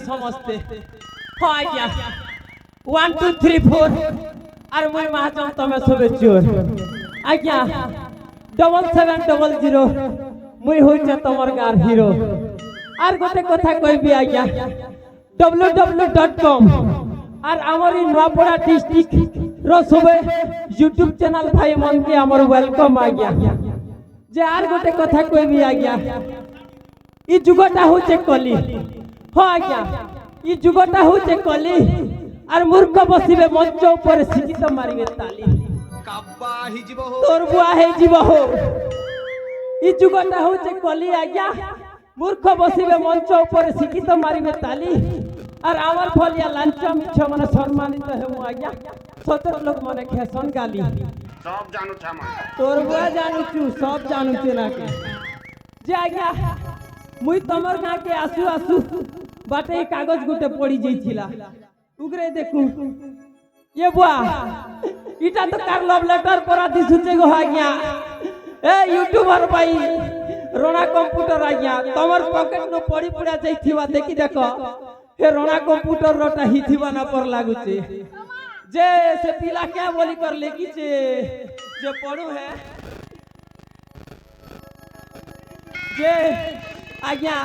समस्ते हो आज्ञा 1 2 3 4 আর মই মাহাজন তুমি সবে চোর আজ্ঞা 7700 মই হইছে তোমার গার হিরো আর গোটে কথা কইবি আজ্ঞা www.com আর আমারি নোয়াপড়া ডিস্ট্রিক্ট র সবে ইউটিউব চ্যানেল ভাই মনকে আমার ওয়েলকাম আজ্ঞা যে আর গোটে কথা কইবি আজ্ঞা ই যুগটা হচ্ছে কলি हो आज्ञा ई जुगटा होचे कली और मूर्ख बसिबे मंच ऊपर शिक्षित मारिबे ताली काब्बा हि जीव हो तोर बुआ हे जीव हो ई जुगटा होचे कली आज्ञा मूर्ख बसिबे मंच ऊपर शिक्षित मारिबे ताली और आवर फलिया लांच मिछ माने सम्मानित हेमु आज्ञा सतर लोग माने खेसन गाली सब जानू छ माने तोर बुआ जानू छु सब जानू छ ना के जे आज्ञा मुई तमर गां के आसु आसु बाटे कागज गुटे पड़ी जाइथिला उगरे देखू ये बुआ इटा तो कार लव लेटर परा दिसुचे गो आज्ञा ए यूट्यूबर भाई रोना कंप्यूटर आज्ञा तमर पॉकेट नो पड़ी पड़ा जाइथिवा देखि देखो हे रोना कंप्यूटर रोटा हिथिवा ना पर लागुचे जे से पिला क्या बोली कर लेकी जे पढ़ू है जे आज्ञा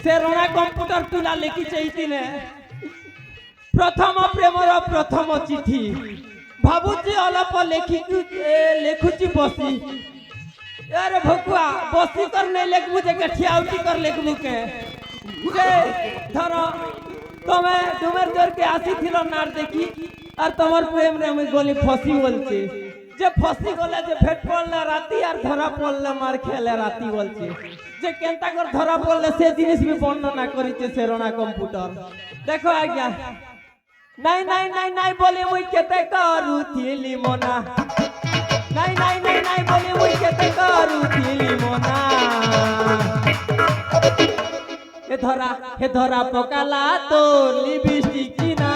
से रोना कंप्यूटर तुला लेखी चाहिए प्रथम प्रेमर प्रथम चिठी भाबुची अलप लेखुची बसी अरे भकुआ बसी कर नहीं लेखबू जे गठियाउटी कर लेखबू के जे धर तमे डुमेर जोर के आसी थिलो नार देखी और तमर प्रेम रे मैं गोली फसी बोलछे जे फसी गले जे भेट पड़ले राती और धरा पड़ले मार खेले राती बोलछे जे केनता कर धरा पड़ले से जिनिस भी वर्णना करिते से रोना कंप्यूटर देखो आज्ञा नहीं नहीं नहीं नहीं बोले मुई केते करू थिली मोना नहीं नहीं नहीं नहीं बोले मुई केते करू थिली मोना हे धरा पकाला तो लिपस्टिक किना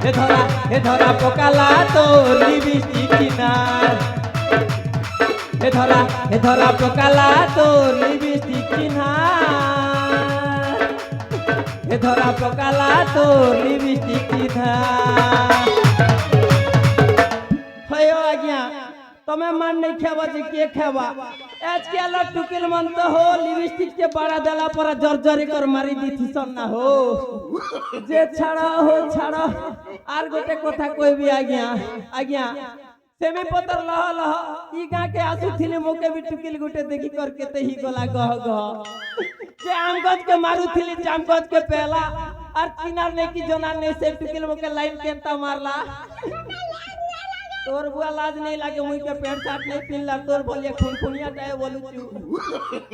हे धरा पकाला तो लिपस्टिक किना हे धरा पकाला तो लिपस्टिक किना हे धरा पकाला तो लिपस्टिक किना हयो आज्ञा तमे मान नहीं खेबा जे के खेबा आज के अलग टुकिल मन तो हो लिपस्टिक के बड़ा देला पर जर्जरी कर मारी दीथि सन ना हो जे छाड़ा हो छाड़ा आर गोटे कथा कहबी आज्ञा आज्ञा सेमी पतर लह लह ई गां के आसु थिले मोके भी टुकिल गुटे देखि कर केते ही गला गह गह जे आमगज के मारू थिली जामगज के पहला और चिनार ने की जोना ने से टुकिल मोके लाइन केंता मारला तोर बुआ लाज नहीं लागे मुई के पेट साट नहीं पिनला तोर बोलिए खुनखुनिया टाए बोलू छु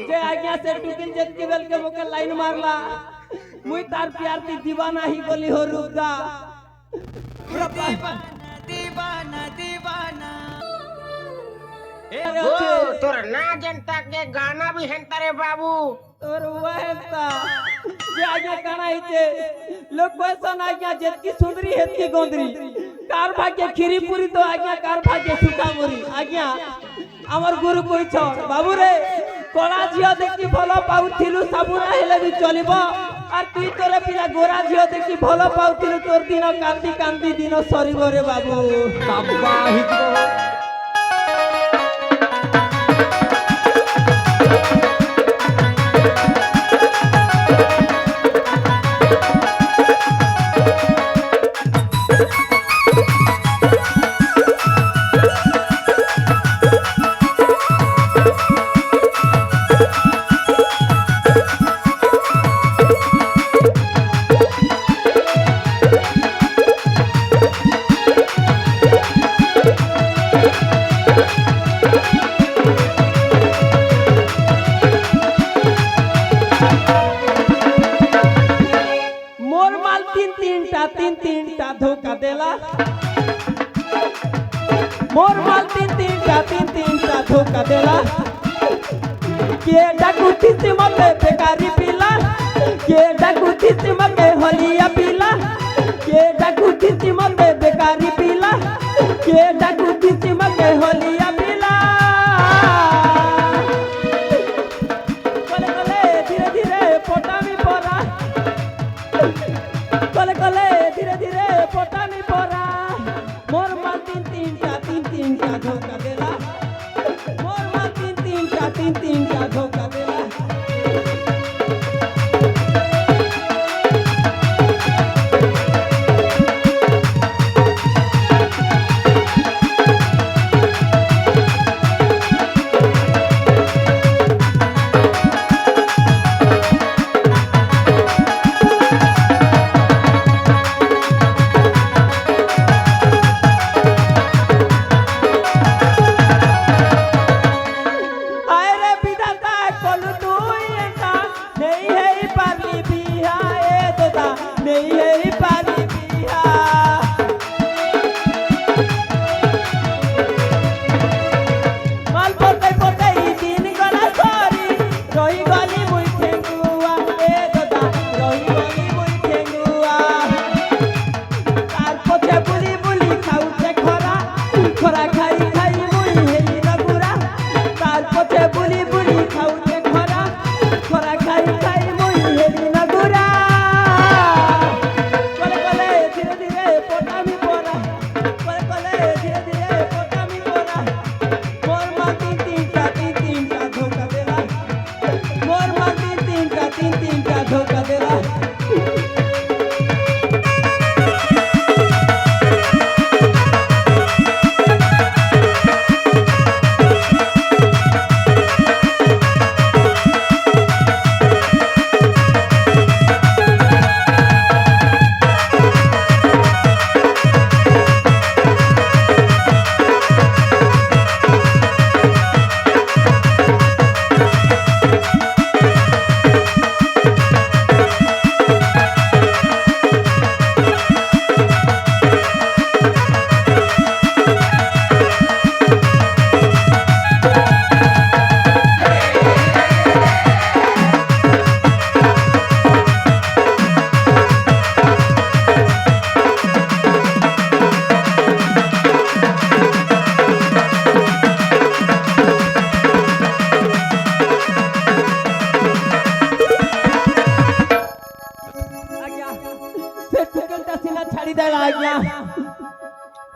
जे आज्ञा से टुकिल जेत के बेल के मोके लाइन मारला मुई तार प्यार की दीवाना ही बोली हो रुका दीवाना दीवाना ए तोर ना जनता के गाना भी हेंता रे बाबू तोर हुआ हेंता जे आगे गाना हिचे लोग क्वेश्चन आज्ञा जेतकी सुंदरी हेतकी गोंदरी कार भाग्य खीरी पूरी तो आज्ञा कार भाग्य सुखा मुरी आज्ञा हमर गुरु कोइ छ बाबू रे कोला जियो देखि भलो पाउथिलु साबुना हेले भी चलिबो और तुई तोरे पिला गोरा झियो देखि भलो पाउथिलु तोर दिन कांदी कांदी दिन सरीबो रे बाबू बाबा हिजो मोर माल तीन तीन टा धोखा देला मोर माल तीन टा धोखा देला के डाकुती से मते बेकारी पीला के डाकुती से मते होलिया पीला के डाकुती से मते बेकारी पीला के डाकुती से मते होलिया पीला कले कले धीरे धीरे पोटामी परा कले कले धीरे धीरे पोटामी परा मोर माल तीन टा धोखा देला मोर माल तीन टा धोखा देला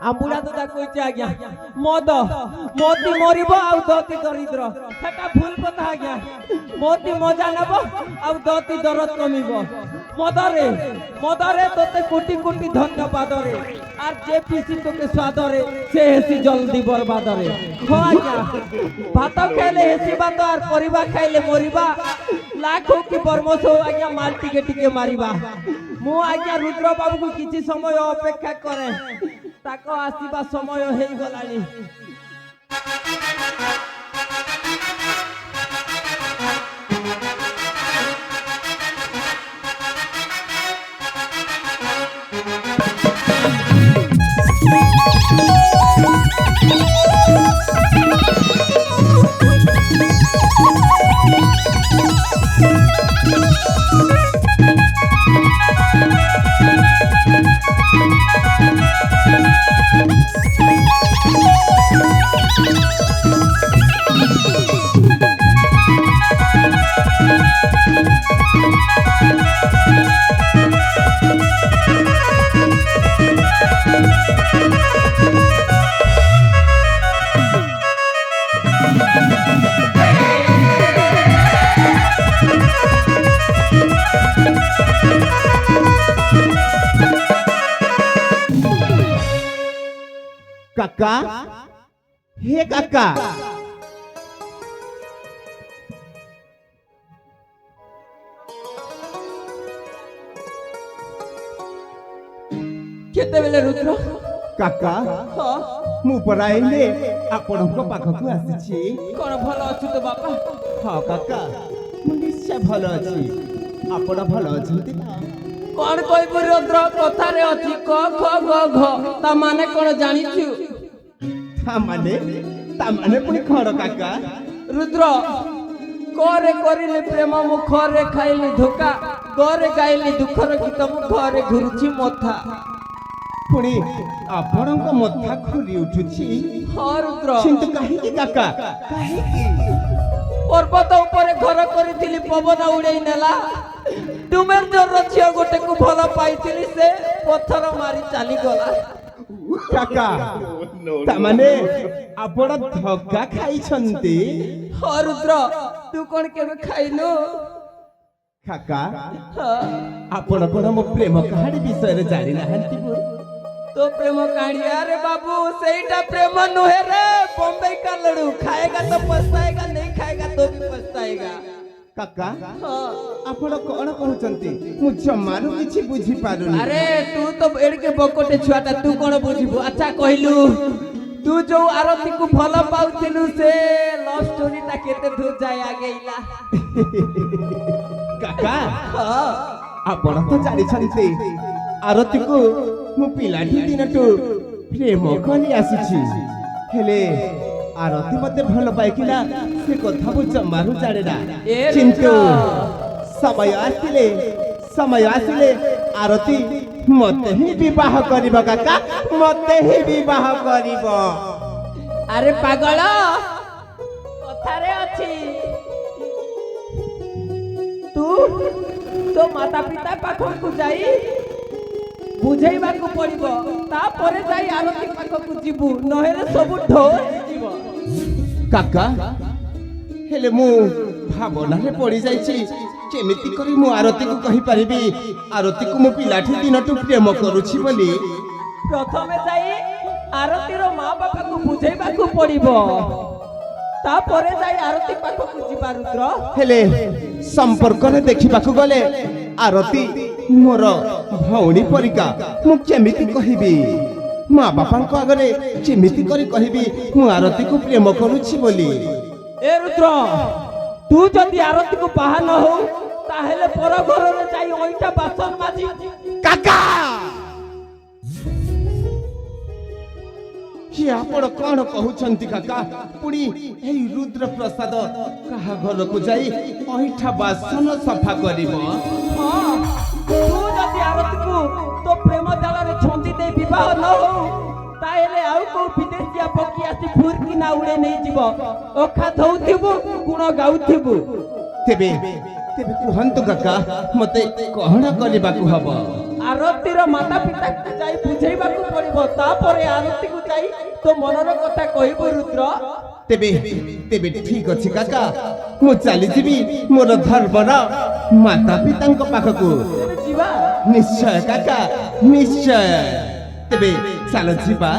आंबुड़ा तो कही आज्ञा मद मोती मरब आती दरिद्र सेटा भूल कथा आज्ञा मोती मजा नब आती दरद कमिब मदरे मदरे तोते कोटी कोटी धन्यवाद रे आर जे पीसी तोके स्वाद रे से हेसी जल्दी बर्बाद रे हो आज्ञा भात खाइले हेसी बात आर परिबा खाइले मरिबा लाख हो कि बरमस हो आज्ञा माल टिके मारिबा मु आज्ञा रुद्र बाबू को किछि समय अपेक्षा करे ताको आसीबा समय हेई गलानी काका हे काका केतेबेले रुद्र काका हाँ मु पराइले आपणक पाखकु आसीछि कोन भलो अछु तो बापा हाँ काका मु निश्चय भलो अछि आपण भलो अछंती ना कौन कहबू रुद्र कथारे अछि क ख ग घ ता माने कोन जानिछु ତାମାନେ ପୁଣି ଖଡ କାକା रुद्र करे करिले प्रेम मु खरे खाइली धोका गरे गाइली दुखर गीत मु घरे घुरुछि मथा ପୁଣି ଆପଣଙ୍କ ମଥା ଖୁରି ଉଠୁଛି ହଁ रुद्र କିନ୍ତୁ କାହିଁକି କାକା କାହିଁକି पर्वत ऊपर घर करिथिली पवन उड़ेई नेला तुमेर जोर छियो गोटे को भल पाइथिली से पत्थर मारी चाली गला କାକା ତାମାନେ ଆପଣ ଧକ୍କା ଖାଇଛନ୍ତି ହଁ रुद्र तू कोन केबे खाइनु କାକା ହଁ ଆପଣ କଣ ମୋ ପ୍ରେମ କାହାଣୀ ବିଷୟରେ ଜାଣି ନାହାନ୍ତି तो प्रेम कहानी अरे बाबू सेटा प्रेम नुहे रे बॉम्बे का लड़ू खाएगा तो पछताएगा नहीं खाएगा तो भी पछताएगा କାକା हाँ। ଆପଣ କଣ କହୁଛନ୍ତି ମୁଁ ଜମାରୁ କିଛି ବୁଝି ପାରୁନି अरे तू तो एड़के बकोटे छुआटा तू कौन बुझिबु अच्छा कहलू तू जो आरती को भल पाउथिलु से लव स्टोरी ता केते दूर जाय आगेइला କାକା हां ଆପଣ ତ ଜାଣିଛନ୍ତି ଆରତୀକୁ ମୁଁ ପିଲାଟି ଦିନଠୁ ପ୍ରେମ କରି ଆସିଛି ହେଲେ ଆରତୀ ମତେ ଭଲ ପାଇକିନା ସେ କଥା ମୁଁ ଜମାରୁ ଜାଣେ ନା ଏ କିନ୍ତୁ ରୁଦ୍ର। ସମୟ ଆସିଲେ ଆରତୀ ମତେ ହିଁ ବିବାହ କରିବ କାକା ମତେ ହିଁ ବିବାହ କରିବ अरे पागल कथारे अछि तू तो माता पिता पाखक जाई बुझेइबा को पड़िबो तापरे जाई आरती पाखक जीवु नहेले सब ढो जीव काका हेले मु भावनारे पड़ी जाइछि केमिति करी मु आरती को कहि परिबी आरती को मु पिलाठी दिनटु प्रेम करूछि बोली प्रथमे जाई आरती रो मां बापा को बुझेइबा को पड़िबो तापरे जाई आरती पाखक जीवा रुद्र हेले संपर्क रे देखिबा को गले आरती मोर भौणी परिका मु केमिति कहिबी मां बापांको आगरे केमिति करी कहिबी मु आरती को प्रेम करूछि बोली ए रुद्र तू जदि आरती को बाहा न हो ताहेले पर घर रे जाई ओइटा बासन माजी काका कि आपण कौन कहउछंती काका पुड़ी एई रुद्र प्रसाद कहा घर को जाई ओइठा बासन सफा करिवो हां तू जदि आरती को तो प्रेम जाल रे छंदी दे विवाह न हो ताहेले आउ को विदेशिया पकी आसी फुर की ना उड़े नहीं जीवो ओखा धौथिबु गुण गाउथिबु तेबे तेबे कुहंतु काका मते कहणा करबाकू हबो आरती रो माता पिता को जाई बुझेइबा को पड़िबो तापरे आरती को जाई तो मनर कथा कहिबो रुद्र तेबे तेबे ठीक अछि काका मु चली जीवी मोर धर्मर माता पितांक पाखकू जीवा निश्चय काका निश्चय तेबे चल जीवा